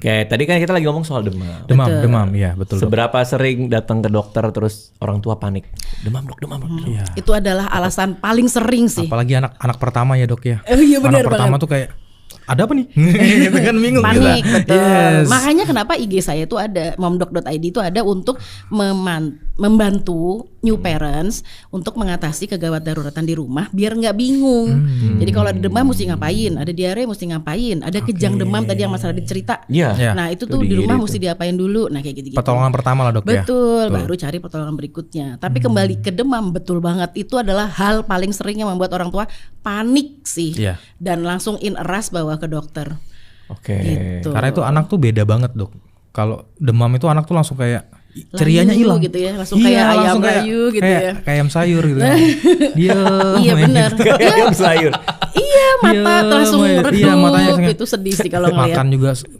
Oke, tadi kan kita lagi ngomong soal demam. Demam, ya betul. Seberapa sering datang ke dokter terus orang tua panik? Demam dok. Iya. Itu adalah alasan paling sering sih. Apalagi anak pertama ya dok ya. Iya benar anak pertama banget. tuh kayak ada apa nih? Gitu kan bingung Panik, kita. betul. Yes. Makanya kenapa IG saya itu ada momdoc.id itu ada untuk membantu new parents untuk mengatasi kegawat daruratan di rumah biar nggak bingung. Jadi kalau ada demam mesti ngapain, ada diare mesti ngapain, ada kejang demam tadi yang masalah dicerita. Iya. Nah itu tuh di rumah mesti diapain dulu. Nah kayak gitu-gitu. Pertolongan pertama lah dok ya. Betul, baru cari pertolongan berikutnya. Tapi kembali ke demam, betul banget itu adalah hal paling sering yang membuat orang tua panik sih. Iya. Dan langsung in a rush bawa ke dokter. Oke. Gitu. Karena itu anak tuh beda banget dok. Kalau demam itu anak tuh langsung kayak cerianya Layu hilang gitu ya, langsung kayak ayam langsung layu gitu ya. Kayak ayam sayur gitu. Dia Iya benar. Kayak ayam sayur. Iya mata Iya, langsung redup. iya, matanya langsung- Itu sedih sih kalau ngeliat.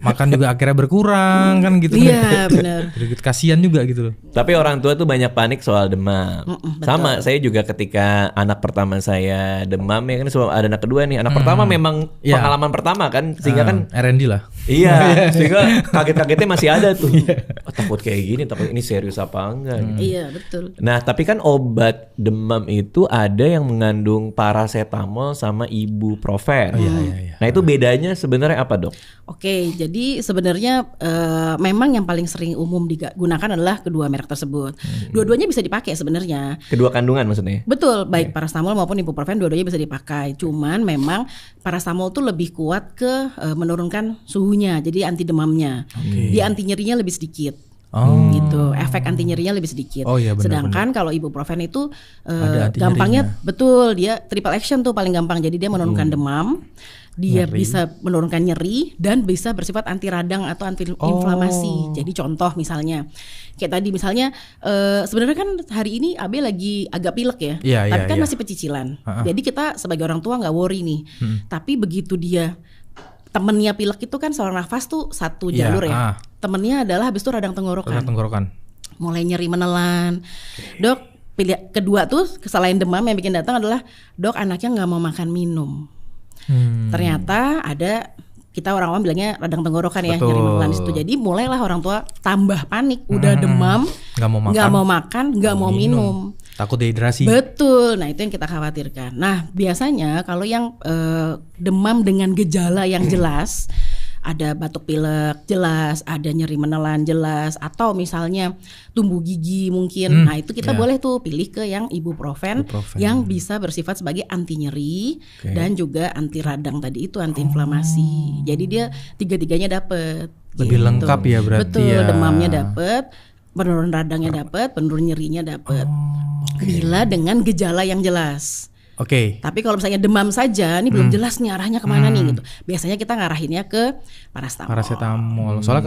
makan juga akhirnya berkurang kan gitu. Iya benar. Jadi kasihan juga gitu loh. Tapi orang tua tuh banyak panik soal demam. betul. Sama, saya juga ketika anak pertama saya demam ya kan sebelum ada anak kedua nih. Anak pertama memang Iya. pengalaman pertama kan sehingga kan R&D lah. iya, sehingga kaget-kagetnya masih ada tuh. Oh, takut kayak gini, takut ini serius apa enggak gitu. Iya betul. Nah, tapi kan obat demam itu ada yang mengandung paracetamol sama ibuprofen. Iya. Nah, itu bedanya sebenarnya apa, Dok? Oke, jadi sebenarnya memang yang paling sering umum digunakan adalah kedua merek tersebut. Dua-duanya bisa dipakai sebenarnya. Kedua kandungan maksudnya. Betul, baik paracetamol maupun ibuprofen dua-duanya bisa dipakai. Cuman memang paracetamol tuh lebih kuat ke menurunkan suhunya, jadi anti demamnya. Dia anti nyerinya lebih sedikit. Gitu, efek anti nyerinya lebih sedikit. Oh iya, benar, sedangkan kalau ibuprofen itu Ada anti gampangnya nyerinya. betul, dia triple action tuh paling gampang. Jadi dia menurunkan demam, dia Nyeri. bisa menurunkan nyeri dan bisa bersifat anti radang atau anti inflamasi. Jadi contoh misalnya kayak tadi misalnya sebenarnya kan hari ini Abe lagi agak pilek ya, Iya, tapi iya, kan iya. masih pecicilan. Jadi kita sebagai orang tua nggak worry nih. Tapi begitu dia temennya pilek itu kan saluran nafas tuh satu Iya, jalur ya. Temennya adalah habis itu radang tenggorokan. Tenggorokan. Mulai nyeri menelan. Dok, kedua tuh selain demam yang bikin datang adalah dok anaknya nggak mau makan minum. Ternyata ada kita orang awam bilangnya radang tenggorokan ya, Betul. nyeri menelan itu. Jadi mulailah orang tua tambah panik, udah demam, Nggak mau makan, nggak mau minum. Takut dehidrasi. Betul, nah itu yang kita khawatirkan. Nah biasanya kalau yang demam dengan gejala yang jelas, ada batuk pilek jelas, ada nyeri menelan jelas, atau misalnya tumbuh gigi mungkin. Nah itu kita boleh tuh pilih ke yang ibuprofen yang bisa bersifat sebagai anti nyeri dan juga anti radang tadi itu anti inflamasi. Jadi dia tiga-tiganya dapet. Lebih lengkap ya berarti. Betul, ya. demamnya dapet, penurun radangnya dapet, penurun nyerinya dapet. Bila dengan gejala yang jelas. Oke. Tapi kalau misalnya demam saja, ini belum jelas nih arahnya kemana nih gitu. Biasanya kita ngarahinnya ke paracetamol. Paracetamol. Soalnya